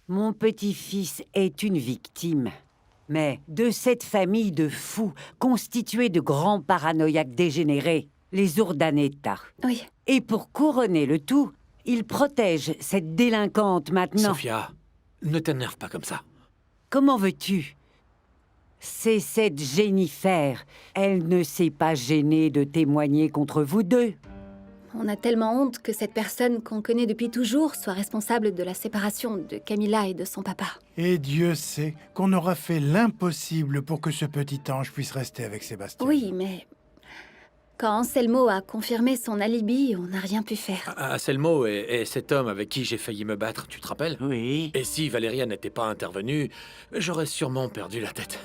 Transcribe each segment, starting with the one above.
Mon petit-fils est une victime. Mais de cette famille de fous, constituée de grands paranoïaques dégénérés, les Urdaneta. Oui. Et pour couronner le tout, il protège cette délinquante maintenant. Sophia, ne t'énerve pas comme ça. Comment veux-tu? C'est cette Jennifer. Elle ne s'est pas gênée de témoigner contre vous deux. On a tellement honte que cette personne qu'on connaît depuis toujours soit responsable de la séparation de Camilla et de son papa. Et Dieu sait qu'on aura fait l'impossible pour que ce petit ange puisse rester avec Sébastien. Oui, mais... Quand Anselmo a confirmé son alibi, on n'a rien pu faire. Anselmo et cet homme avec qui j'ai failli me battre, tu te rappelles? Oui. Et si Valéria n'était pas intervenue, j'aurais sûrement perdu la tête.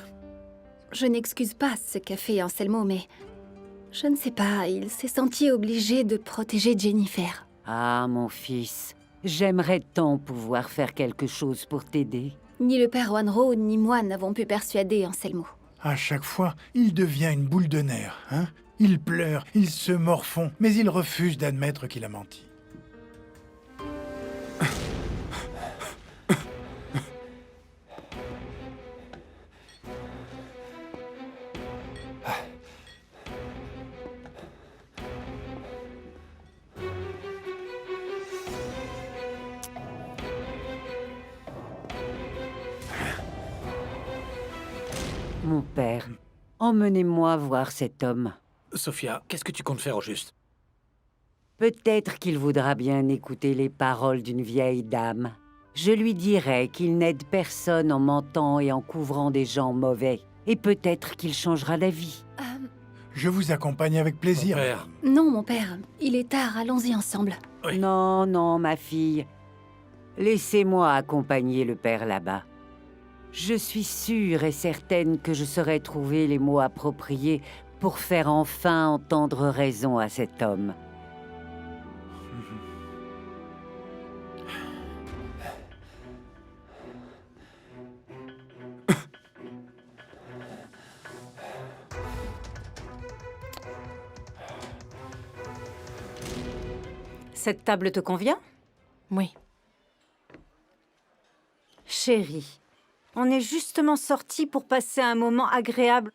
Je n'excuse pas ce qu'a fait Anselmo, mais... Je ne sais pas, il s'est senti obligé de protéger Jennifer. Ah, mon fils, j'aimerais tant pouvoir faire quelque chose pour t'aider. Ni le père Wanro, ni moi n'avons pu persuader Anselmo. À chaque fois, il devient une boule de nerfs, hein? Il pleure, il se morfond, mais il refuse d'admettre qu'il a menti. Mon père, emmenez-moi voir cet homme. Sophia, qu'est-ce que tu comptes faire au juste? Peut-être qu'il voudra bien écouter les paroles d'une vieille dame. Je lui dirai qu'il n'aide personne en mentant et en couvrant des gens mauvais. Et peut-être qu'il changera d'avis. Je vous accompagne avec plaisir. Mon père. Non, mon père, il est tard, allons-y ensemble. Oui. Non, non, ma fille. Laissez-moi accompagner le père là-bas. Je suis sûre et certaine que je saurai trouver les mots appropriés pour faire enfin entendre raison à cet homme. Cette table te convient? Oui. Chérie, on est justement sortis pour passer un moment agréable.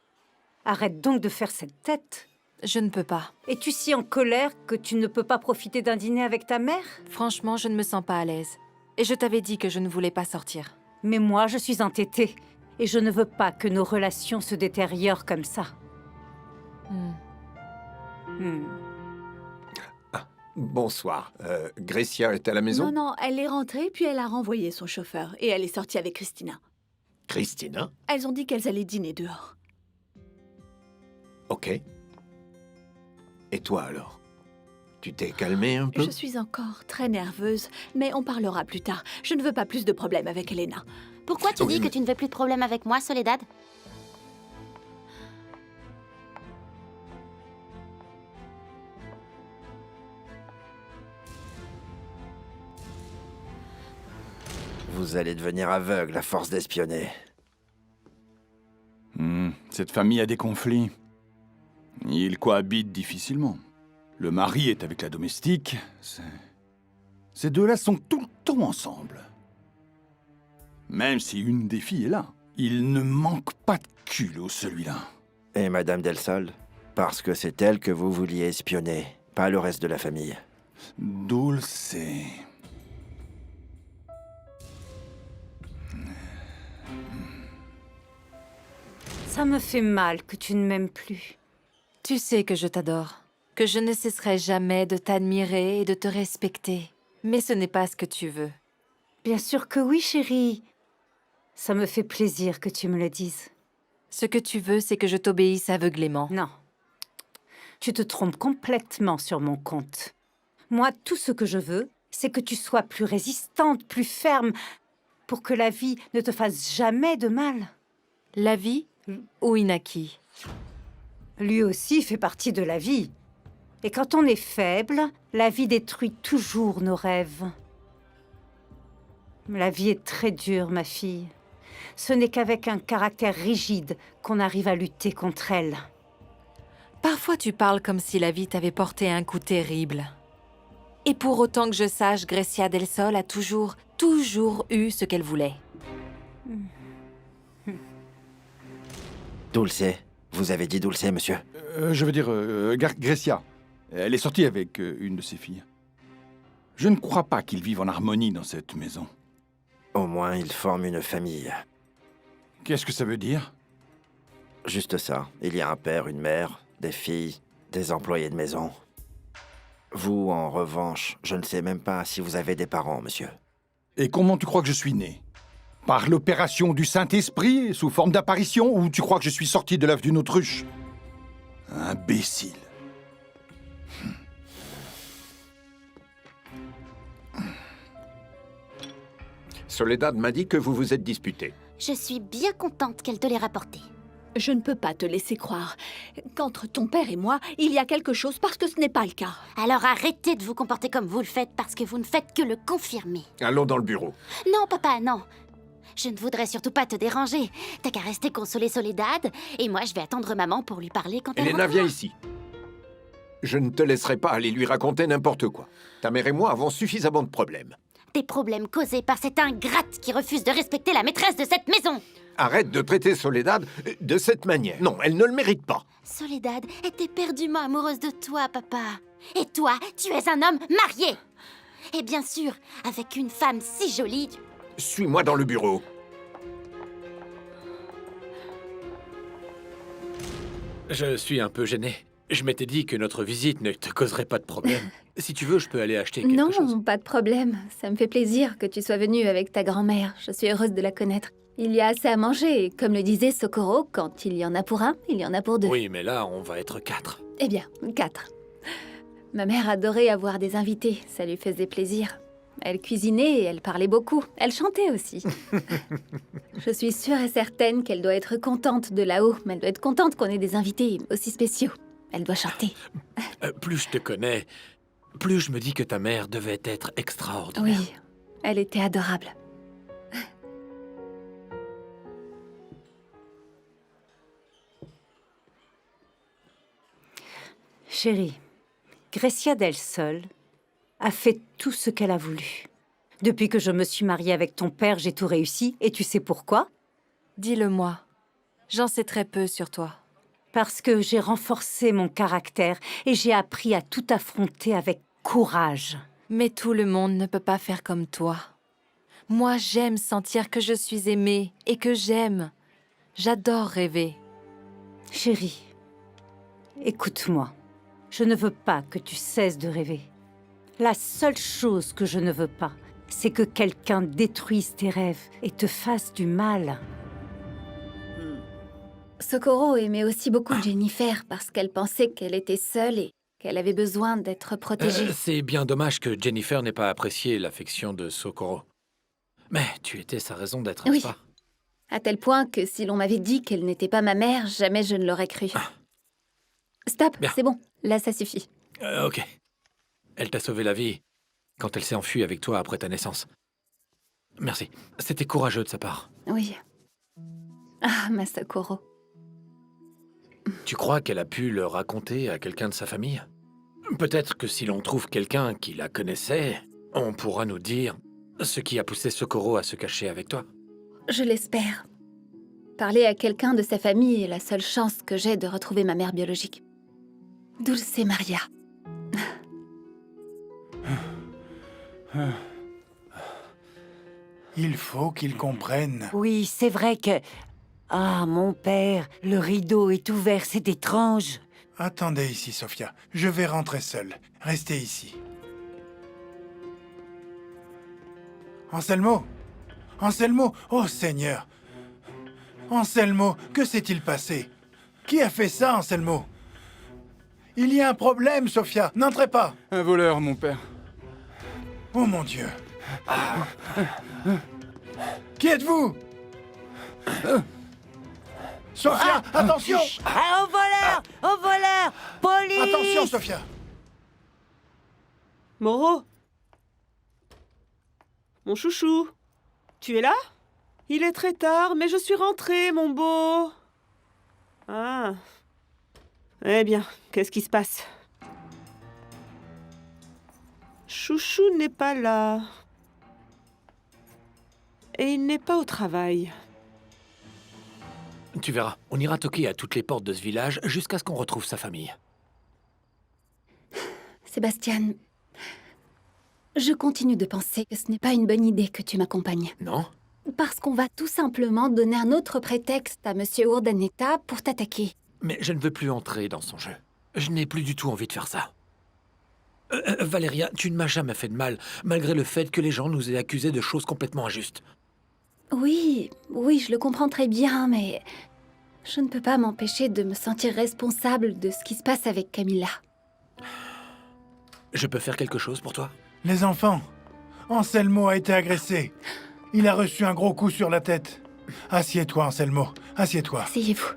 Arrête donc de faire cette tête. Je ne peux pas. Es-tu si en colère que tu ne peux pas profiter d'un dîner avec ta mère? Franchement, je ne me sens pas à l'aise. Et je t'avais dit que je ne voulais pas sortir. Mais moi, je suis entêtée. Et je ne veux pas que nos relations se détériorent comme ça. Bonsoir. Grecia est à la maison? Non, non, elle est rentrée, puis elle a renvoyé son chauffeur. Et elle est sortie avec Christina. Christina? Elles ont dit qu'elles allaient dîner dehors. Ok. Et toi alors? Tu t'es calmée un peu? Je suis encore très nerveuse, mais on parlera plus tard. Je ne veux pas plus de problèmes avec Elena. Pourquoi tu Oui, dis mais- que tu ne veux plus de problème avec moi, Soledad? Vous allez devenir aveugle à force d'espionner. Cette famille a des conflits. Ils cohabitent difficilement. Le mari est avec la domestique. Ces deux-là sont tout le temps ensemble. Même si une des filles est là, il ne manque pas de culot, celui-là. Et Madame Del Sol? Parce que c'est elle que vous vouliez espionner, pas le reste de la famille. Dulce. Ça me fait mal que tu ne m'aimes plus. Tu sais que je t'adore, que je ne cesserai jamais de t'admirer et de te respecter. Mais ce n'est pas ce que tu veux. Bien sûr que oui, chérie. Ça me fait plaisir que tu me le dises. Ce que tu veux, c'est que je t'obéisse aveuglément. Non. Tu te trompes complètement sur mon compte. Moi, tout ce que je veux, c'est que tu sois plus résistante, plus ferme, pour que la vie ne te fasse jamais de mal. La vie? Ou Inaki. Lui aussi fait partie de la vie. Et quand on est faible, la vie détruit toujours nos rêves. La vie est très dure, ma fille. Ce n'est qu'avec un caractère rigide qu'on arrive à lutter contre elle. Parfois tu parles comme si la vie t'avait porté un coup terrible. Et pour autant que je sache, Grecia del Sol a toujours eu ce qu'elle voulait. Dulce. Vous avez dit Dulce, monsieur? Je veux dire, Grecia. Elle est sortie avec une de ses filles. Je ne crois pas qu'ils vivent en harmonie dans cette maison. Au moins, ils forment une famille. Qu'est-ce que ça veut dire? Juste ça. Il y a un père, une mère, des filles, des employés de maison. Vous, en revanche, je ne sais même pas si vous avez des parents, monsieur. Et comment tu crois que je suis né? Par l'opération du Saint-Esprit, sous forme d'apparition, ou tu crois que je suis sorti de l'œuf d'une autruche? Imbécile. Soledad m'a dit que vous vous êtes disputés. Je suis bien contente qu'elle te l'ait rapporté. Je ne peux pas te laisser croire qu'entre ton père et moi, il y a quelque chose parce que ce n'est pas le cas. Alors arrêtez de vous comporter comme vous le faites parce que vous ne faites que le confirmer. Allons dans le bureau. Non, papa, non. Je ne voudrais surtout pas te déranger. T'as qu'à rester consoler Soledad, et moi je vais attendre maman pour lui parler quand elle Elena, reviendra. viens ici. Je ne te laisserai pas aller lui raconter n'importe quoi. Ta mère et moi avons suffisamment de problèmes. Des problèmes causés par cette ingrate qui refuse de respecter la maîtresse de cette maison. Arrête de traiter Soledad de cette manière. Non, elle ne le mérite pas. Soledad est éperdument amoureuse de toi, papa. Et toi, tu es un homme marié. Et bien sûr, avec une femme si jolie... Suis-moi dans le bureau. Je suis un peu gêné. Je m'étais dit que notre visite ne te causerait pas de problème. Si tu veux, je peux aller acheter quelque Non, chose. pas de problème. Ça me fait plaisir que tu sois venue avec ta grand-mère. Je suis heureuse de la connaître. Il y a assez à manger, et comme le disait Socorro, quand il y en a pour un, il y en a pour deux. Oui, mais là, on va être 4. Eh bien, 4. Ma mère adorait avoir des invités, ça lui faisait plaisir. Elle cuisinait et elle parlait beaucoup. Elle chantait aussi. Je suis sûre et certaine qu'elle doit être contente de là-haut, mais elle doit être contente qu'on ait des invités aussi spéciaux. Elle doit chanter. Plus je te connais, plus je me dis que ta mère devait être extraordinaire. Oui, elle était adorable. Chérie, Grecia del Sol a fait tout ce qu'elle a voulu. Depuis que je me suis mariée avec ton père, j'ai tout réussi. Et tu sais pourquoi? Dis-le-moi. J'en sais très peu sur toi. Parce que j'ai renforcé mon caractère et j'ai appris à tout affronter avec courage. Mais tout le monde ne peut pas faire comme toi. Moi, j'aime sentir que je suis aimée et que j'aime. J'adore rêver. Chérie, écoute-moi. Je ne veux pas que tu cesses de rêver. La seule chose que je ne veux pas, c'est que quelqu'un détruise tes rêves et te fasse du mal. Socorro aimait aussi beaucoup Jennifer parce qu'elle pensait qu'elle était seule et qu'elle avait besoin d'être protégée. C'est bien dommage que Jennifer n'ait pas apprécié l'affection de Socorro. Mais tu étais sa raison d'être, Oui. n'est-ce pas? À tel point que si l'on m'avait dit qu'elle n'était pas ma mère, jamais je ne l'aurais cru. Stop, Bien. c'est bon. Là, ça suffit. Ok. Elle t'a sauvé la vie quand elle s'est enfuie avec toi après ta naissance. Merci. C'était courageux de sa part. Oui. Ah, ma Socorro. Tu crois qu'elle a pu le raconter à quelqu'un de sa famille? Peut-être que si l'on trouve quelqu'un qui la connaissait, on pourra nous dire ce qui a poussé Socorro à se cacher avec toi. Je l'espère. Parler à quelqu'un de sa famille est la seule chance que j'ai de retrouver ma mère biologique. Dulce Maria. Il faut qu'ils comprennent. Oui, c'est vrai que... Ah, mon père, le rideau est ouvert, c'est étrange. Attendez ici, Sophia. Je vais rentrer seul. Restez ici. Anselmo! Anselmo! Oh, Seigneur! Anselmo, que s'est-il passé? Qui a fait ça, Anselmo? Il y a un problème, Sophia. N'entrez pas. Un voleur, mon père. Oh, mon Dieu. Qui êtes-vous? Sophia, attention! Ah, au voleur! Au voleur! Police! Attention, Sophia! Moreau! Mon chouchou! Tu es là? Il est très tard, mais je suis rentrée, mon beau. Ah. Eh bien, qu'est-ce qui se passe? Chouchou n'est pas là. Et il n'est pas au travail. Tu verras, on ira toquer à toutes les portes de ce village jusqu'à ce qu'on retrouve sa famille. Sébastien, je continue de penser que ce n'est pas une bonne idée que tu m'accompagnes. Non? Parce qu'on va tout simplement donner un autre prétexte à Monsieur Urdaneta pour t'attaquer. Mais je ne veux plus entrer dans son jeu. Je n'ai plus du tout envie de faire ça. Valéria, tu ne m'as jamais fait de mal, malgré le fait que les gens nous aient accusés de choses complètement injustes. Oui, je le comprends très bien, mais je ne peux pas m'empêcher de me sentir responsable de ce qui se passe avec Camilla. Je peux faire quelque chose pour toi? Les enfants, Anselmo a été agressé. Il a reçu un gros coup sur la tête. Assieds-toi, Anselmo. Assieds-toi. Asseyez-vous.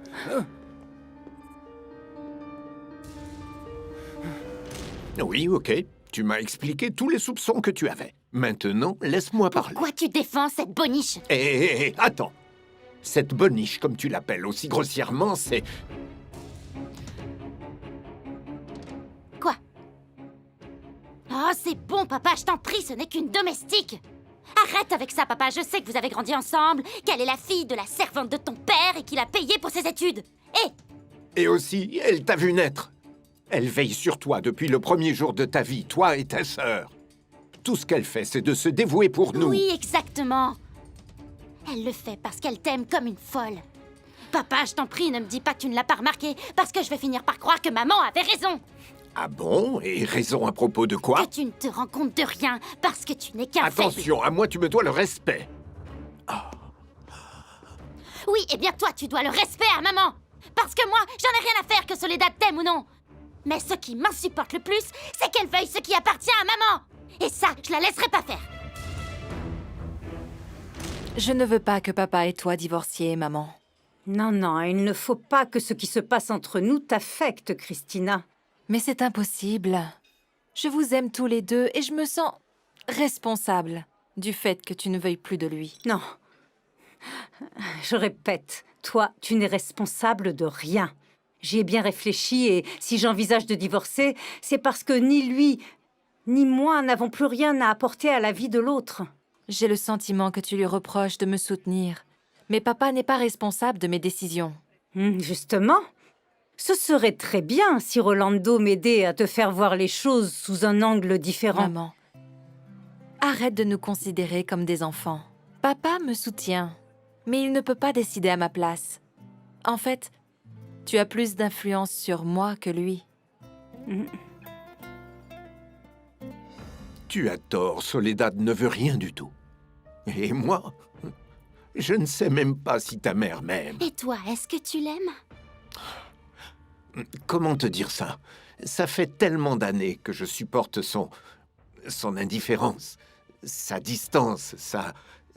Oui, ok. Tu m'as expliqué tous les soupçons que tu avais. Maintenant, laisse-moi parler. Pourquoi tu défends cette boniche? Hé, attends. Cette boniche, comme tu l'appelles aussi grossièrement, c'est... Quoi? Oh, c'est bon, papa, je t'en prie, ce n'est qu'une domestique. Arrête avec ça, papa, je sais que vous avez grandi ensemble, qu'elle est la fille de la servante de ton père et qu'il a payé pour ses études. Et aussi, elle t'a vu naître. Elle veille sur toi depuis le premier jour de ta vie, toi et ta sœur. Tout ce qu'elle fait, c'est de se dévouer pour nous. Oui, exactement. Elle le fait parce qu'elle t'aime comme une folle. Papa, je t'en prie, ne me dis pas que tu ne l'as pas remarqué, parce que je vais finir par croire que maman avait raison. Ah bon? Et raison à propos de quoi? Que tu ne te rends compte de rien, parce que tu n'es qu'un faible. Attention, à moi tu me dois le respect. Oui, eh bien toi, tu dois le respect à maman. Parce que moi, j'en ai rien à faire que Soledad t'aime ou non. Mais ce qui m'insupporte le plus, c'est qu'elle veuille ce qui appartient à maman. Et ça, je la laisserai pas faire. Je ne veux pas que papa et toi divorciez, maman. Non, il ne faut pas que ce qui se passe entre nous t'affecte, Christina. Mais c'est impossible. Je vous aime tous les deux et je me sens responsable du fait que tu ne veuilles plus de lui. Non. Je répète, toi, tu n'es responsable de rien. J'y ai bien réfléchi et si j'envisage de divorcer, c'est parce que ni lui, ni moi n'avons plus rien à apporter à la vie de l'autre. J'ai le sentiment que tu lui reproches de me soutenir. Mais papa n'est pas responsable de mes décisions. Justement. Ce serait très bien si Rolando m'aidait à te faire voir les choses sous un angle différent. Maman, arrête de nous considérer comme des enfants. Papa me soutient, mais il ne peut pas décider à ma place. En fait, tu as plus d'influence sur moi que lui. Tu as tort, Soledad ne veut rien du tout. Et moi, je ne sais même pas si ta mère m'aime. Et toi, est-ce que tu l'aimes? Comment te dire ça? Ça fait tellement d'années que je supporte son indifférence, sa distance,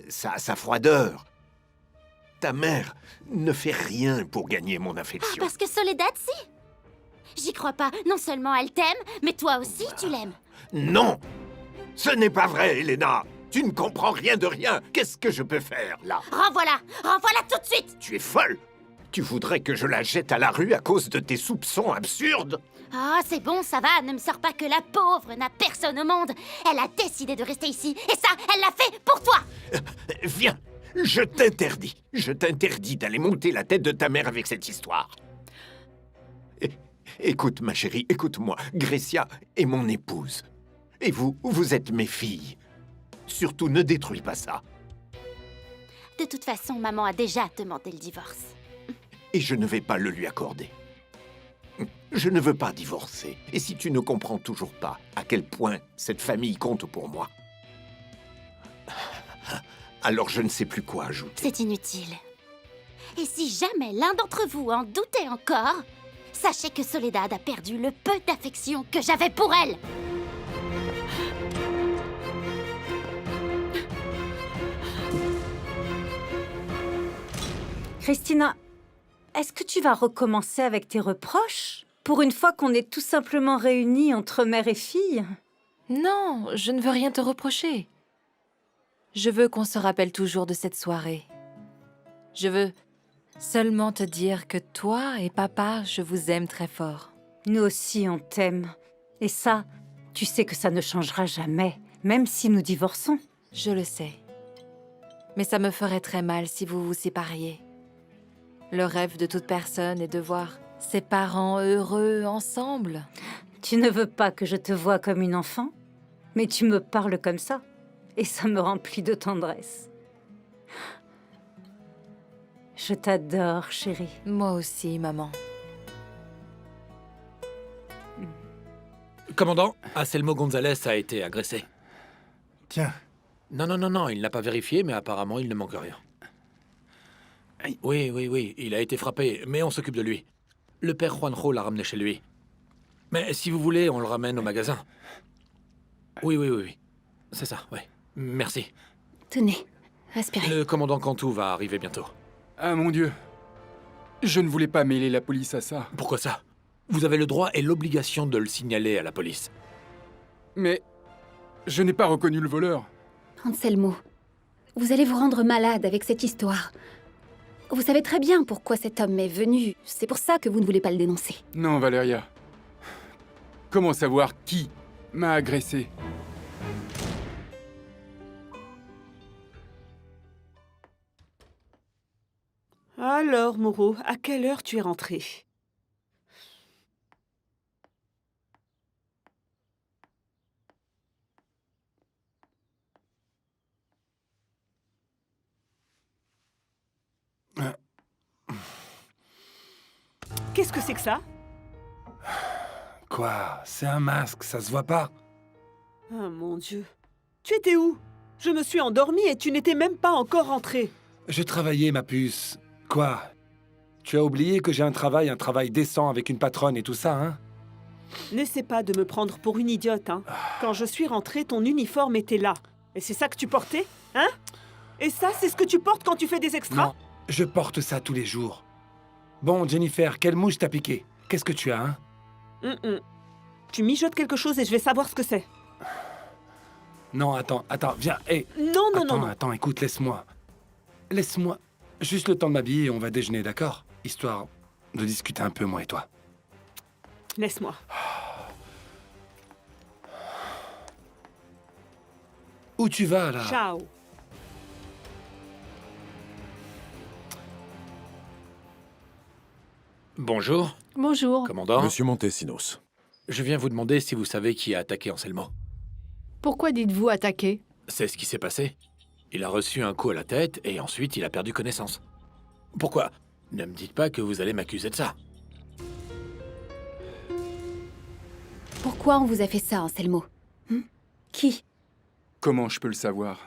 sa froideur. Ta mère ne fait rien pour gagner mon affection. Ah, parce que Soledad, si. J'y crois pas. Non seulement elle t'aime, mais toi aussi, tu l'aimes. Non! Ce n'est pas vrai, Elena! Tu ne comprends rien de rien. Qu'est-ce que je peux faire, là? Renvoie-la! Renvoie-la tout de suite! Tu es folle! Tu voudrais que je la jette à la rue à cause de tes soupçons absurdes? Ah, c'est bon, ça va. Ne me sors pas que la pauvre n'a personne au monde. Elle a décidé de rester ici. Et ça, elle l'a fait pour toi! Viens! Je t'interdis d'aller monter la tête de ta mère avec cette histoire. Écoute, ma chérie, écoute-moi. Grecia est mon épouse. Et vous êtes mes filles. Surtout, ne détruis pas ça. De toute façon, maman a déjà demandé le divorce. Et je ne vais pas le lui accorder. Je ne veux pas divorcer. Et si tu ne comprends toujours pas à quel point cette famille compte pour moi, alors je ne sais plus quoi ajouter. C'est inutile. Et si jamais l'un d'entre vous en doutait encore, sachez que Soledad a perdu le peu d'affection que j'avais pour elle. Christina, est-ce que tu vas recommencer avec tes reproches? Pour une fois qu'on est tout simplement réunis entre mère et fille? Non, je ne veux rien te reprocher. Je veux qu'on se rappelle toujours de cette soirée. Je veux seulement te dire que toi et papa, je vous aime très fort. Nous aussi, on t'aime. Et ça, tu sais que ça ne changera jamais, même si nous divorçons. Je le sais. Mais ça me ferait très mal si vous vous sépariez. Le rêve de toute personne est de voir ses parents heureux ensemble. Tu ne veux pas que je te voie comme une enfant, mais tu me parles comme ça, et ça me remplit de tendresse. Je t'adore, chérie. Moi aussi, maman. Commandant, Anselmo González a été agressé. Tiens. Non, il n'a pas vérifié, mais apparemment, il ne manque rien. Oui, il a été frappé, mais on s'occupe de lui. Le père Juanjo l'a ramené chez lui. Mais si vous voulez, on le ramène au magasin. Oui. C'est ça, oui. Merci. Tenez, respirez. Le commandant Cantu va arriver bientôt. Ah mon Dieu. Je ne voulais pas mêler la police à ça. Pourquoi ça? Vous avez le droit et l'obligation de le signaler à la police. Mais je n'ai pas reconnu le voleur. Anselmo, vous allez vous rendre malade avec cette histoire. Vous savez très bien pourquoi cet homme est venu. C'est pour ça que vous ne voulez pas le dénoncer. Non, Valeria. Comment savoir qui m'a agressé? Alors, Moreau, à quelle heure tu es rentré? Qu'est-ce que c'est que ça? Quoi? C'est un masque, ça se voit pas? Ah mon Dieu. Tu étais où? Je me suis endormie et tu n'étais même pas encore rentré. Je travaillais, ma puce. Quoi? Tu as oublié que j'ai un travail décent avec une patronne et tout ça, hein? N'essaie pas de me prendre pour une idiote, hein. Quand je suis rentrée, ton uniforme était là. Et c'est ça que tu portais, hein? Et ça, c'est ce que tu portes quand tu fais des extras? Non, je porte ça tous les jours. Bon, Jennifer, quelle mouche t'a piqué? Qu'est-ce que tu as, hein? Tu mijotes quelque chose et je vais savoir ce que c'est. Non, attends, viens, hé! Non. Attends, écoute, laisse-moi. Laisse-moi juste le temps de m'habiller et on va déjeuner, d'accord? Histoire de discuter un peu, moi et toi. Laisse-moi. Où tu vas, là? Ciao. Bonjour. Bonjour. Commandant. Monsieur Montesinos. Je viens vous demander si vous savez qui a attaqué Anselmo. Pourquoi dites-vous attaquer? C'est ce qui s'est passé. Il a reçu un coup à la tête et ensuite il a perdu connaissance. Pourquoi? Ne me dites pas que vous allez m'accuser de ça. Pourquoi on vous a fait ça, Anselmo? Qui? Comment je peux le savoir?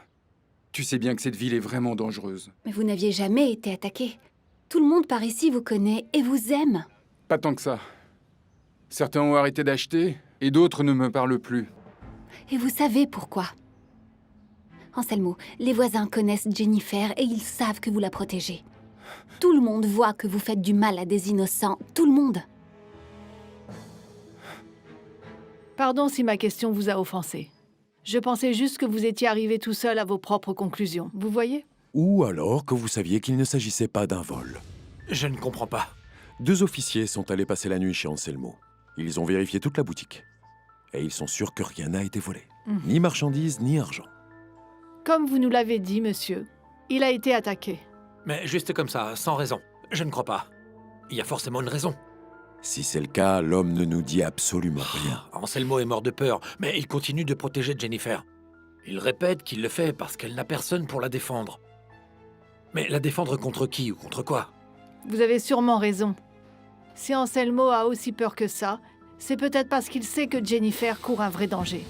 Tu sais bien que cette ville est vraiment dangereuse. Mais vous n'aviez jamais été attaqué. Tout le monde par ici vous connaît et vous aime. Pas tant que ça. Certains ont arrêté d'acheter et d'autres ne me parlent plus. Et vous savez pourquoi? Anselmo, les voisins connaissent Jennifer et ils savent que vous la protégez. Tout le monde voit que vous faites du mal à des innocents. Tout le monde. Pardon si ma question vous a offensé. Je pensais juste que vous étiez arrivé tout seul à vos propres conclusions. Vous voyez? Ou alors que vous saviez qu'il ne s'agissait pas d'un vol. Je ne comprends pas. 2 officiers sont allés passer la nuit chez Anselmo. Ils ont vérifié toute la boutique. Et ils sont sûrs que rien n'a été volé. Ni marchandises, ni argent. Comme vous nous l'avez dit, monsieur, il a été attaqué. Mais juste comme ça, sans raison. Je ne crois pas. Il y a forcément une raison. Si c'est le cas, l'homme ne nous dit absolument rien. Anselmo est mort de peur, mais il continue de protéger Jennifer. Il répète qu'il le fait parce qu'elle n'a personne pour la défendre. Mais la défendre contre qui ou contre quoi? Vous avez sûrement raison. Si Anselmo a aussi peur que ça, c'est peut-être parce qu'il sait que Jennifer court un vrai danger.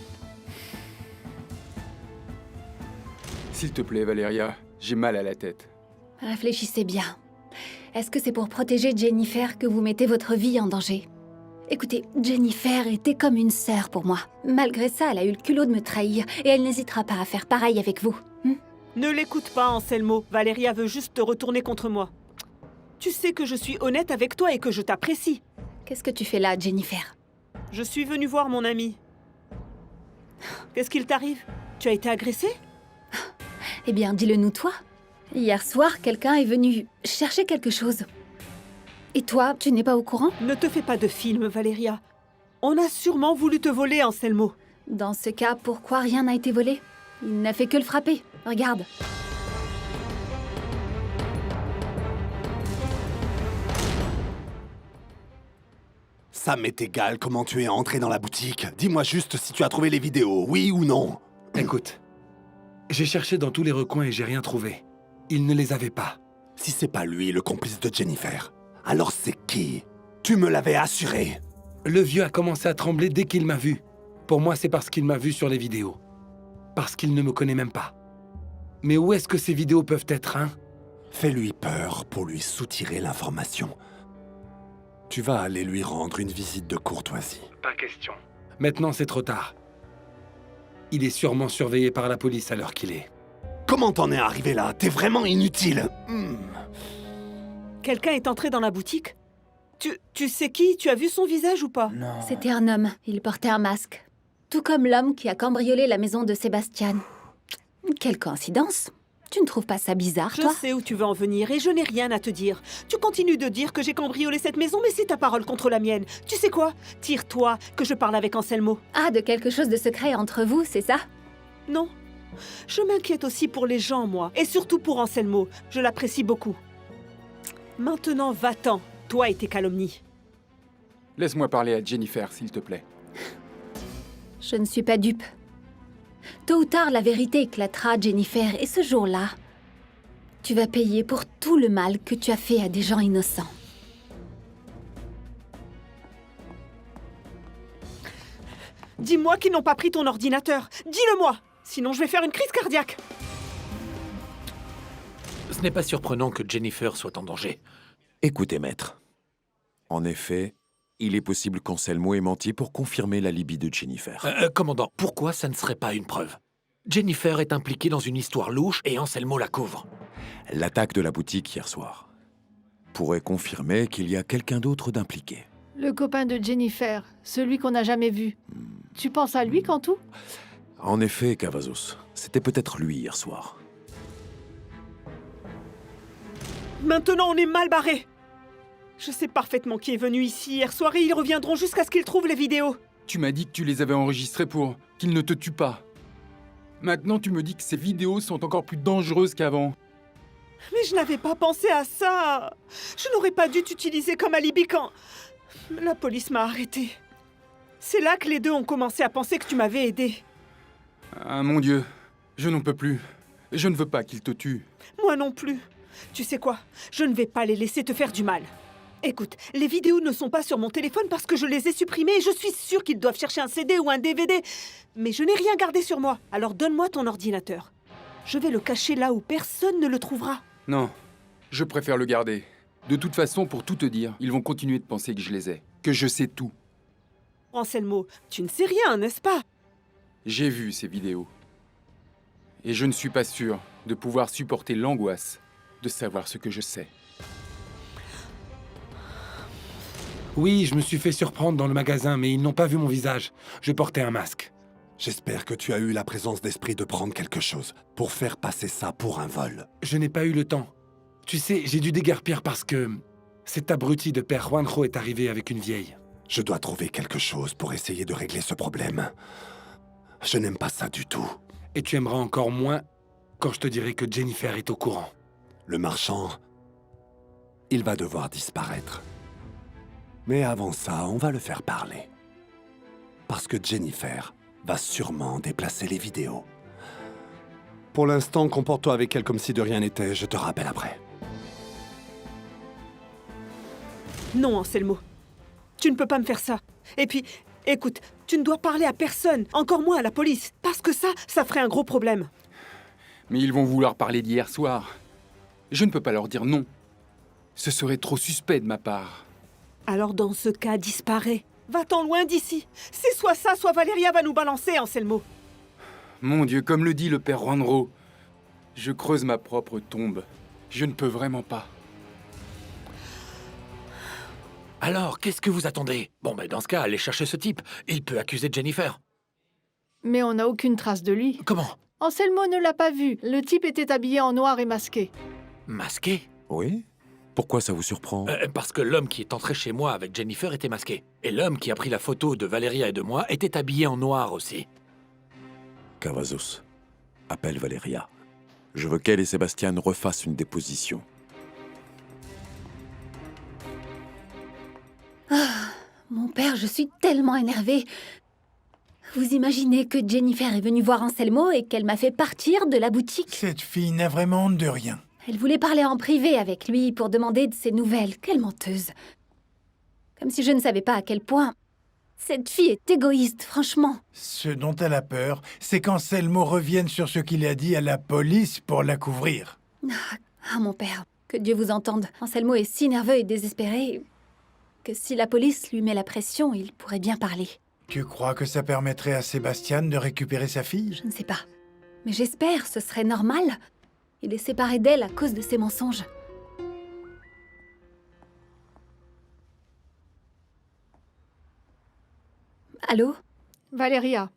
S'il te plaît, Valeria, j'ai mal à la tête. Réfléchissez bien. Est-ce que c'est pour protéger Jennifer que vous mettez votre vie en danger? Écoutez, Jennifer était comme une sœur pour moi. Malgré ça, elle a eu le culot de me trahir et elle n'hésitera pas à faire pareil avec vous. Ne l'écoute pas, Anselmo. Valeria veut juste te retourner contre moi. Tu sais que je suis honnête avec toi et que je t'apprécie. Qu'est-ce que tu fais là, Jennifer? Je suis venue voir mon ami. Qu'est-ce qu'il t'arrive? Tu as été agressée? Eh bien, dis-le-nous toi. Hier soir, quelqu'un est venu chercher quelque chose. Et toi, tu n'es pas au courant? Ne te fais pas de film, Valéria. On a sûrement voulu te voler, Anselmo. Dans ce cas, pourquoi rien n'a été volé? Il n'a fait que le frapper. Regarde. Ça m'est égal comment tu es entré dans la boutique. Dis-moi juste si tu as trouvé les vidéos, oui ou non. Écoute, j'ai cherché dans tous les recoins et j'ai rien trouvé. Il ne les avait pas. Si c'est pas lui, le complice de Jennifer, alors c'est qui? Tu me l'avais assuré. Le vieux a commencé à trembler dès qu'il m'a vu. Pour moi, c'est parce qu'il m'a vu sur les vidéos. Parce qu'il ne me connaît même pas. Mais où est-ce que ces vidéos peuvent être, hein? Fais-lui peur pour lui soutirer l'information. Tu vas aller lui rendre une visite de courtoisie. Pas question. Maintenant, c'est trop tard. Il est sûrement surveillé par la police à l'heure qu'il est. Comment t'en es arrivé là? T'es vraiment inutile. Quelqu'un est entré dans la boutique? Tu sais qui? Tu as vu son visage ou pas? Non. C'était un homme. Il portait un masque. Tout comme l'homme qui a cambriolé la maison de Sébastien. Quelle coïncidence. Tu ne trouves pas ça bizarre, toi? Je sais où tu veux en venir et je n'ai rien à te dire. Tu continues de dire que j'ai cambriolé cette maison, mais c'est ta parole contre la mienne. Tu sais quoi? Tire-toi, que je parle avec Anselmo. Ah, de quelque chose de secret entre vous, c'est ça? Non. Je m'inquiète aussi pour les gens, moi. Et surtout pour Anselmo. Je l'apprécie beaucoup. Maintenant, va-t'en, toi et tes calomnies. Laisse-moi parler à Jennifer, s'il te plaît. Je ne suis pas dupe. Tôt ou tard, la vérité éclatera, Jennifer, et ce jour-là, tu vas payer pour tout le mal que tu as fait à des gens innocents. Dis-moi qu'ils n'ont pas pris ton ordinateur. Dis-le-moi, sinon je vais faire une crise cardiaque. Ce n'est pas surprenant que Jennifer soit en danger. Écoutez, maître. En effet, il est possible qu'Anselmo ait menti pour confirmer l'alibi de Jennifer. Commandant, pourquoi ça ne serait pas une preuve? Jennifer est impliquée dans une histoire louche et Anselmo la couvre. L'attaque de la boutique hier soir pourrait confirmer qu'il y a quelqu'un d'autre d'impliqué. Le copain de Jennifer, celui qu'on n'a jamais vu. Tu penses à lui, Cantu? En effet, Cavazos, c'était peut-être lui hier soir. Maintenant, on est mal barré. Je sais parfaitement qui est venu ici hier soir et ils reviendront jusqu'à ce qu'ils trouvent les vidéos. Tu m'as dit que tu les avais enregistrées pour qu'ils ne te tuent pas. Maintenant, tu me dis que ces vidéos sont encore plus dangereuses qu'avant. Mais je n'avais pas pensé à ça. Je n'aurais pas dû t'utiliser comme alibi quand la police m'a arrêté. C'est là que les deux ont commencé à penser que tu m'avais aidé. Ah mon Dieu, je n'en peux plus. Je ne veux pas qu'ils te tuent. Moi non plus. Tu sais quoi? Je ne vais pas les laisser te faire du mal. Écoute, les vidéos ne sont pas sur mon téléphone parce que je les ai supprimées et je suis sûre qu'ils doivent chercher un CD ou un DVD. Mais je n'ai rien gardé sur moi, alors donne-moi ton ordinateur. Je vais le cacher là où personne ne le trouvera. Non, je préfère le garder. De toute façon, pour tout te dire, ils vont continuer de penser que je les ai, que je sais tout. Anselmo, tu ne sais rien, n'est-ce pas? J'ai vu ces vidéos. Et je ne suis pas sûr de pouvoir supporter l'angoisse de savoir ce que je sais. Oui, je me suis fait surprendre dans le magasin, mais ils n'ont pas vu mon visage. Je portais un masque. J'espère que tu as eu la présence d'esprit de prendre quelque chose pour faire passer ça pour un vol. Je n'ai pas eu le temps. Tu sais, j'ai dû déguerpir parce que cet abruti de père Juanjo est arrivé avec une vieille. Je dois trouver quelque chose pour essayer de régler ce problème. Je n'aime pas ça du tout. Et tu aimeras encore moins quand je te dirai que Jennifer est au courant. Le marchand, il va devoir disparaître. Mais avant ça, on va le faire parler. Parce que Jennifer va sûrement déplacer les vidéos. Pour l'instant, comporte-toi avec elle comme si de rien n'était, je te rappelle après. Non, Anselmo. Tu ne peux pas me faire ça. Et puis, écoute, tu ne dois parler à personne, encore moins à la police, parce que ça ferait un gros problème. Mais ils vont vouloir parler d'hier soir. Je ne peux pas leur dire non. Ce serait trop suspect de ma part. Alors dans ce cas, disparais. Va-t'en loin d'ici. C'est soit ça, soit Valéria va nous balancer, Anselmo. Mon Dieu, comme le dit le père Juanjo, je creuse ma propre tombe. Je ne peux vraiment pas. Alors, qu'est-ce que vous attendez? Bon, ben dans ce cas, allez chercher ce type. Il peut accuser Jennifer. Mais on n'a aucune trace de lui. Comment? Anselmo ne l'a pas vu. Le type était habillé en noir et masqué. Masqué? Oui? Pourquoi ça vous surprend? Parce que l'homme qui est entré chez moi avec Jennifer était masqué. Et l'homme qui a pris la photo de Valeria et de moi était habillé en noir aussi. Cavazos, appelle Valeria. Je veux qu'elle et Sébastien refassent une déposition. Mon père, je suis tellement énervée. Vous imaginez que Jennifer est venue voir Anselmo et qu'elle m'a fait partir de la boutique? Cette fille n'a vraiment honte de rien. Elle voulait parler en privé avec lui pour demander de ses nouvelles. Quelle menteuse. Comme si je ne savais pas à quel point cette fille est égoïste, franchement. Ce dont elle a peur, c'est qu'Anselmo revienne sur ce qu'il a dit à la police pour la couvrir. Ah, mon père, que Dieu vous entende. Anselmo est si nerveux et désespéré que si la police lui met la pression, il pourrait bien parler. Tu crois que ça permettrait à Sébastien de récupérer sa fille? Je ne sais pas. Mais j'espère, ce serait normal. Il est séparé d'elle à cause de ses mensonges. Allô? Valeria,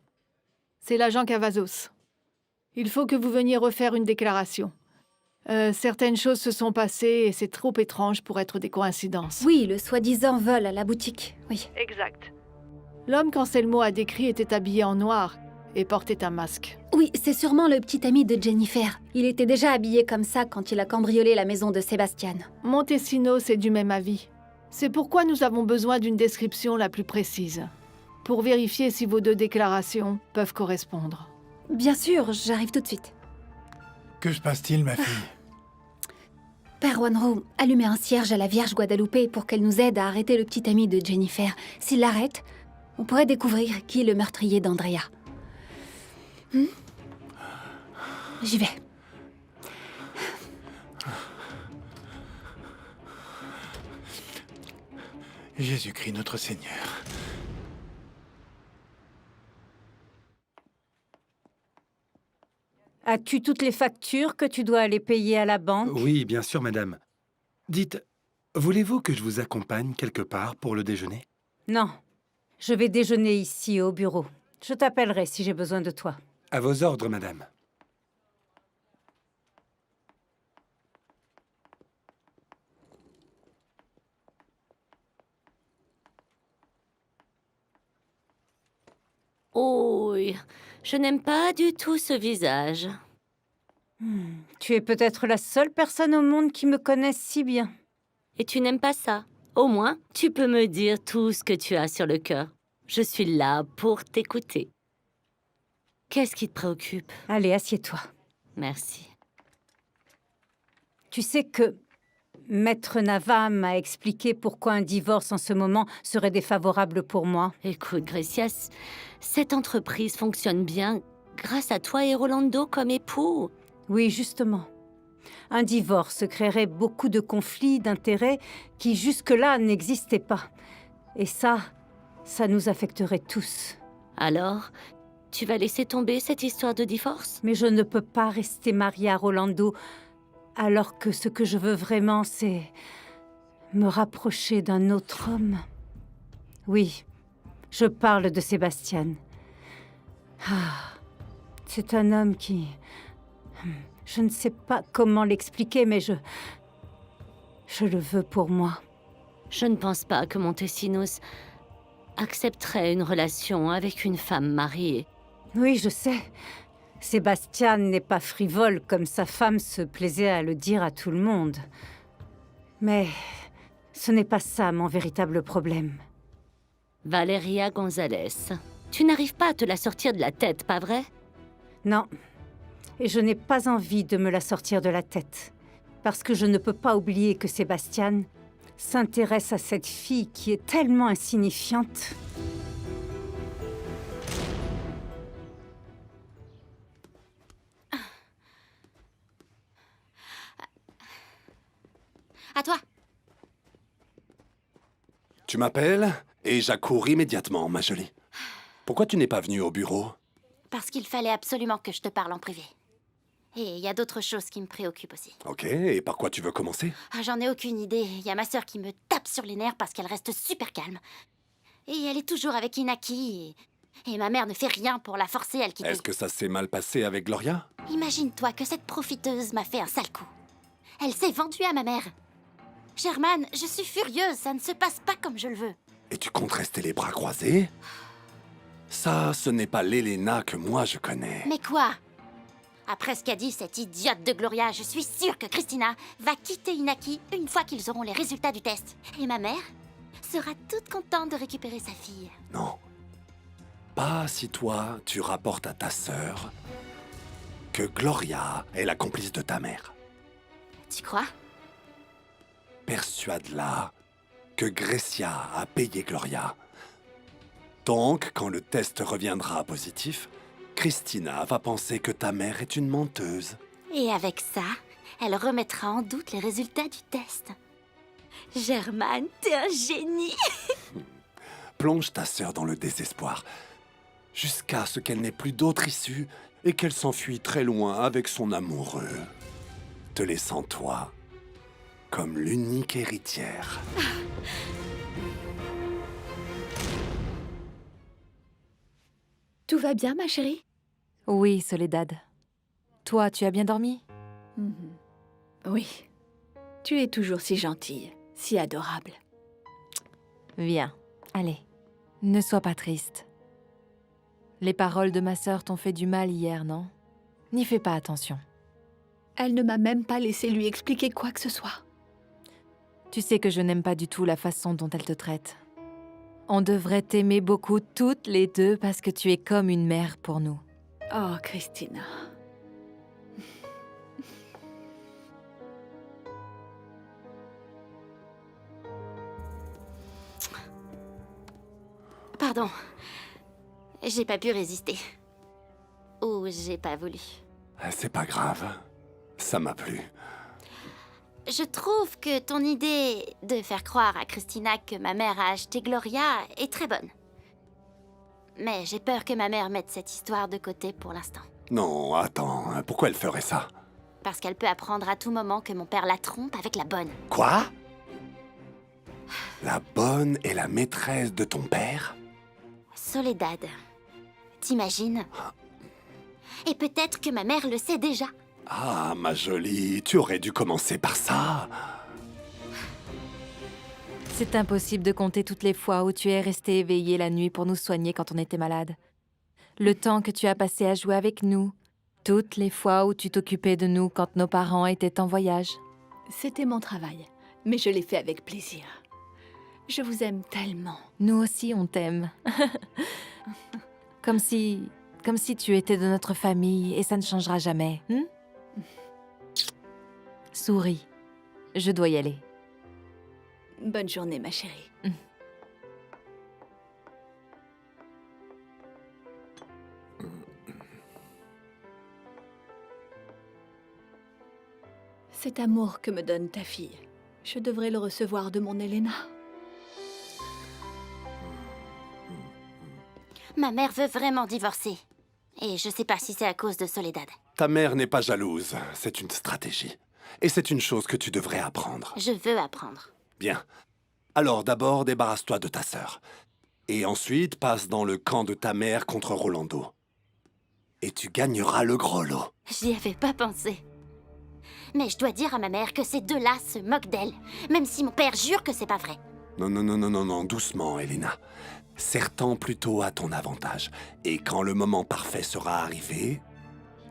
c'est l'agent Cavazos. Il faut que vous veniez refaire une déclaration. Certaines choses se sont passées et c'est trop étrange pour être des coïncidences. Oui, le soi-disant vol à la boutique, oui. Exact. L'homme qu'Anselmo a décrit était habillé en noir et portait un masque. Oui, c'est sûrement le petit ami de Jennifer. Il était déjà habillé comme ça quand il a cambriolé la maison de Sébastien. Montesinos est du même avis. C'est pourquoi nous avons besoin d'une description la plus précise, pour vérifier si vos deux déclarations peuvent correspondre. Bien sûr, j'arrive tout de suite. Que se passe-t-il, ma fille? Père Wanro, allumez un cierge à la Vierge Guadalupe pour qu'elle nous aide à arrêter le petit ami de Jennifer. S'il l'arrête, on pourrait découvrir qui est le meurtrier d'Andrea. J'y vais. Jésus-Christ, notre Seigneur. As-tu toutes les factures que tu dois aller payer à la banque? Oui, bien sûr, madame. Dites, voulez-vous que je vous accompagne quelque part pour le déjeuner? Non. Je vais déjeuner ici, au bureau. Je t'appellerai si j'ai besoin de toi. À vos ordres, madame. Oh, je n'aime pas du tout ce visage. Tu es peut-être la seule personne au monde qui me connaisse si bien. Et tu n'aimes pas ça? Au moins, tu peux me dire tout ce que tu as sur le cœur. Je suis là pour t'écouter. Qu'est-ce qui te préoccupe? Allez, assieds-toi. Merci. Tu sais que Maître Nava m'a expliqué pourquoi un divorce en ce moment serait défavorable pour moi. Écoute, Gracias, cette entreprise fonctionne bien grâce à toi et Rolando comme époux. Oui, justement. Un divorce créerait beaucoup de conflits d'intérêts qui jusque-là n'existaient pas. Et ça nous affecterait tous. Alors, tu vas laisser tomber cette histoire de divorce? Mais je ne peux pas rester mariée à Rolando, alors que ce que je veux vraiment, c'est me rapprocher d'un autre homme. Oui, je parle de Sébastien. C'est un homme qui... Je ne sais pas comment l'expliquer, mais je le veux pour moi. Je ne pense pas que Montesinos accepterait une relation avec une femme mariée. Oui, je sais. Sébastien n'est pas frivole comme sa femme se plaisait à le dire à tout le monde. Mais ce n'est pas ça mon véritable problème. Valeria González, tu n'arrives pas à te la sortir de la tête, pas vrai? Non. Et je n'ai pas envie de me la sortir de la tête. Parce que je ne peux pas oublier que Sébastien s'intéresse à cette fille qui est tellement insignifiante. À toi. Tu m'appelles et j'accours immédiatement, ma jolie. Pourquoi tu n'es pas venue au bureau? Parce qu'il fallait absolument que je te parle en privé. Et il y a d'autres choses qui me préoccupent aussi. Ok, et par quoi tu veux commencer? J'en ai aucune idée. Il y a ma sœur qui me tape tape sur les nerfs parce qu'elle reste super calme. Et elle est toujours avec Inaki et ma mère ne fait rien pour la forcer à le quitter. Est-ce que ça s'est mal passé avec Gloria? Imagine-toi que cette profiteuse m'a fait un sale coup. Elle s'est vendue à ma mère. Sherman, je suis furieuse, ça ne se passe pas comme je le veux. Et tu comptes rester les bras croisés? Ça, ce n'est pas l'Elena que moi je connais. Mais quoi? Après ce qu'a dit cette idiote de Gloria, je suis sûre que Christina va quitter Inaki une fois qu'ils auront les résultats du test. Et ma mère sera toute contente de récupérer sa fille. Non. Pas si toi, tu rapportes à ta sœur que Gloria est la complice de ta mère. Tu crois? Persuade-la que Grecia a payé Gloria. Donc, quand le test reviendra positif, Christina va penser que ta mère est une menteuse. Et avec ça, elle remettra en doute les résultats du test. Germaine, t'es un génie. Plonge ta sœur dans le désespoir, jusqu'à ce qu'elle n'ait plus d'autre issue et qu'elle s'enfuit très loin avec son amoureux, te laissant toi comme l'unique héritière. Tout va bien, ma chérie? Oui, Soledad. Toi, tu as bien dormi? Oui. Tu es toujours si gentille, si adorable. Viens, allez. Ne sois pas triste. Les paroles de ma sœur t'ont fait du mal hier, non? N'y fais pas attention. Elle ne m'a même pas laissé lui expliquer quoi que ce soit. Tu sais que je n'aime pas du tout la façon dont elle te traite. On devrait t'aimer beaucoup toutes les deux parce que tu es comme une mère pour nous. Oh, Christina. Pardon. J'ai pas pu résister. Ou j'ai pas voulu. C'est pas grave. Ça m'a plu. Je trouve que ton idée de faire croire à Christina que ma mère a acheté Gloria est très bonne. Mais j'ai peur que ma mère mette cette histoire de côté pour l'instant. Non, attends, pourquoi elle ferait ça? Parce qu'elle peut apprendre à tout moment que mon père la trompe avec la bonne. Quoi? La bonne est la maîtresse de ton père? Soledad. T'imagines? Et peut-être que ma mère le sait déjà. Ah, ma jolie, tu aurais dû commencer par ça. C'est impossible de compter toutes les fois où tu es resté éveillé la nuit pour nous soigner quand on était malade. Le temps que tu as passé à jouer avec nous. Toutes les fois où tu t'occupais de nous quand nos parents étaient en voyage. C'était mon travail, mais je l'ai fait avec plaisir. Je vous aime tellement. Nous aussi, on t'aime. Comme si tu étais de notre famille et ça ne changera jamais. Souris. Je dois y aller. Bonne journée, ma chérie. Cet amour que me donne ta fille, je devrais le recevoir de mon Elena. Ma mère veut vraiment divorcer. Et je sais pas si c'est à cause de Soledad. Ta mère n'est pas jalouse, c'est une stratégie. Et c'est une chose que tu devrais apprendre. Je veux apprendre. Bien. Alors d'abord, débarrasse-toi de ta sœur. Et ensuite, passe dans le camp de ta mère contre Rolando. Et tu gagneras le gros lot. J'y avais pas pensé. Mais je dois dire à ma mère que ces deux-là se moquent d'elle, même si mon père jure que c'est pas vrai. Non, doucement, Elena. Serre-t'en plutôt à ton avantage. Et quand le moment parfait sera arrivé,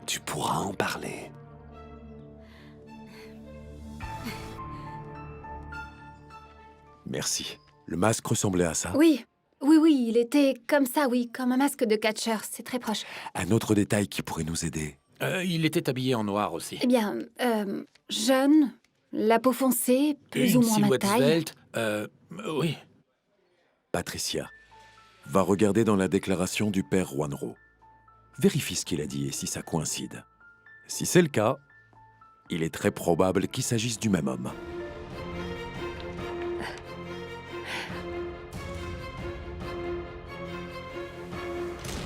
tu pourras en parler. Merci. Le masque ressemblait à ça. Oui, il était comme ça, oui, comme un masque de catcheur, c'est très proche. Un autre détail qui pourrait nous aider. Il était habillé en noir aussi. Eh bien, jeune, la peau foncée, plus ou moins ma taille. Svelte, oui. Patricia va regarder dans la déclaration du père Juanro. Vérifie ce qu'il a dit et si ça coïncide. Si c'est le cas, il est très probable qu'il s'agisse du même homme.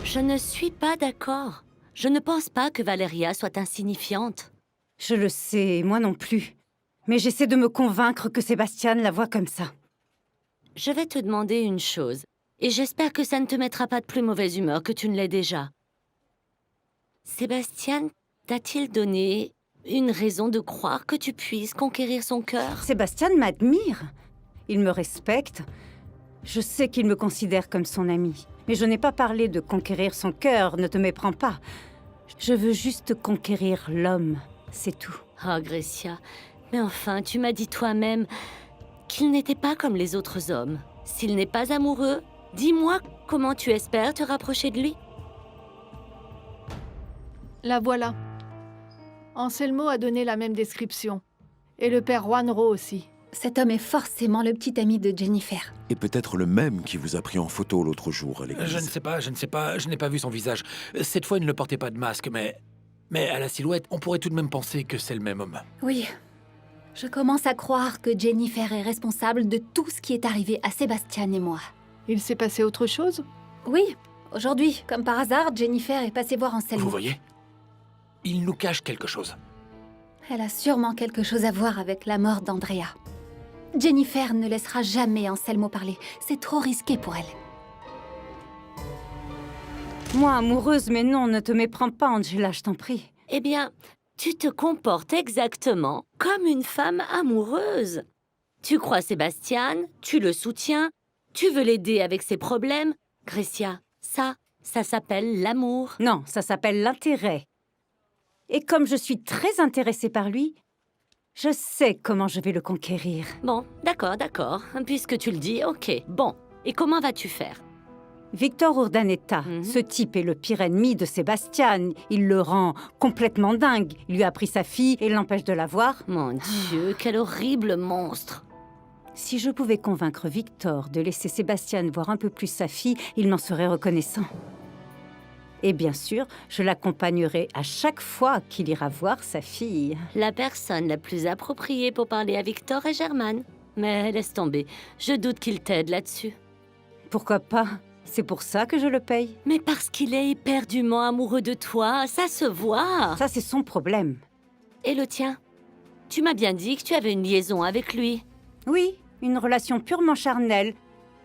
Je ne suis pas d'accord. Je ne pense pas que Valeria soit insignifiante. Je le sais, moi non plus. Mais j'essaie de me convaincre que Sébastien la voit comme ça. je vais te demander une chose, et j'espère que ça ne te mettra pas de plus mauvaise humeur que tu ne l'es déjà. Sébastien t'a-t-il donné une raison de croire que tu puisses conquérir son cœur? Sébastien m'admire. Il me respecte. Je sais qu'il me considère comme son ami. Mais je n'ai pas parlé de conquérir son cœur, ne te méprends pas. Je veux juste conquérir l'homme, c'est tout. Oh, Grécia, mais enfin, tu m'as dit toi-même qu'il n'était pas comme les autres hommes. S'il n'est pas amoureux, dis-moi comment tu espères te rapprocher de lui. La voilà. Anselmo a donné la même description. Et le père Juanro aussi. Cet homme est forcément le petit ami de Jennifer. Et peut-être le même qui vous a pris en photo l'autre jour à l'église. Je ne sais pas, je n'ai pas vu son visage. Cette fois, il ne portait pas de masque, mais à la silhouette, on pourrait tout de même penser que c'est le même homme. Oui. Je commence à croire que Jennifer est responsable de tout ce qui est arrivé à Sébastien et moi. Il s'est passé autre chose? Oui. Aujourd'hui, comme par hasard, Jennifer est passée voir Anselmo. Vous voyez? Il nous cache quelque chose. Elle a sûrement quelque chose à voir avec la mort d'Andrea. Jennifer ne laissera jamais Anselmo parler. C'est trop risqué pour elle. Moi, amoureuse, mais non, ne te méprends pas, Angela, je t'en prie. Eh bien, tu te comportes exactement comme une femme amoureuse. Tu crois Sébastien, tu le soutiens, tu veux l'aider avec ses problèmes. Grécia, ça s'appelle l'amour. Non, ça s'appelle l'intérêt. Et comme je suis très intéressée par lui, je sais comment je vais le conquérir. Bon, d'accord. Puisque tu le dis, ok. Bon, et comment vas-tu faire? Victor Urdaneta, ce type est le pire ennemi de Sébastien. Il le rend complètement dingue. Il lui a pris sa fille et l'empêche de la voir. Mon Dieu, quel horrible monstre! Si je pouvais convaincre Victor de laisser Sébastien voir un peu plus sa fille, il m'en serait reconnaissant. Et bien sûr, je l'accompagnerai à chaque fois qu'il ira voir sa fille. La personne la plus appropriée pour parler à Victor est Germaine. Mais laisse tomber, je doute qu'il t'aide là-dessus. Pourquoi pas? C'est pour ça que je le paye. Mais parce qu'il est éperdument amoureux de toi, ça se voit. Ça, c'est son problème. Et le tien? Tu m'as bien dit que tu avais une liaison avec lui. Oui, une relation purement charnelle.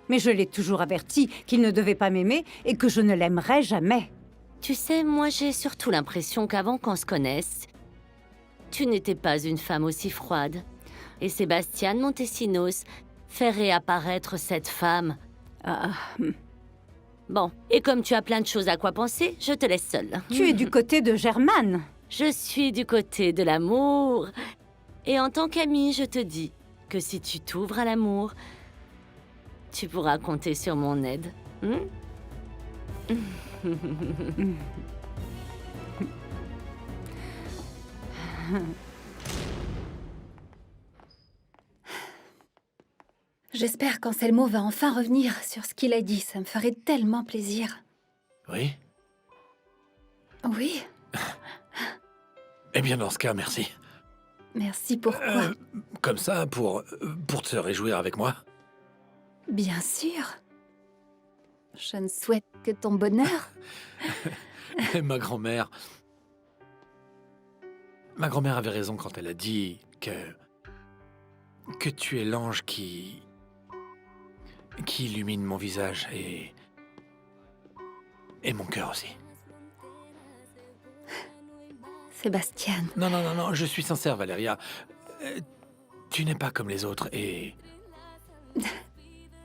Mais je l'ai toujours averti qu'il ne devait pas m'aimer et que je ne l'aimerais jamais. Tu sais, moi j'ai surtout l'impression qu'avant qu'on se connaisse, tu n'étais pas une femme aussi froide. Et Sébastien Montesinos fait réapparaître cette femme. Bon, et comme tu as plein de choses à quoi penser, je te laisse seule. Tu es du côté de Germaine. Je suis du côté de l'amour. Et en tant qu'amie, je te dis que si tu t'ouvres à l'amour, tu pourras compter sur mon aide. J'espère qu'Anselmo va enfin revenir sur ce qu'il a dit. Ça me ferait tellement plaisir. Oui? Oui. Eh bien, dans ce cas, merci. Merci, pourquoi? Comme ça, pour te réjouir avec moi. Bien sûr. Je ne souhaite que ton bonheur. Ma grand-mère... Ma grand-mère avait raison quand elle a dit que tu es l'ange qui illumine mon visage et mon cœur aussi. Sébastien. Non, je suis sincère, Valeria. Tu n'es pas comme les autres et...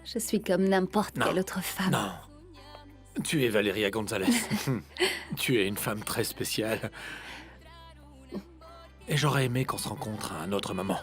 Je suis comme n'importe quelle autre femme. Non. Tu es Valeria Gonzalez. Tu es une femme très spéciale. Et j'aurais aimé qu'on se rencontre à un autre moment.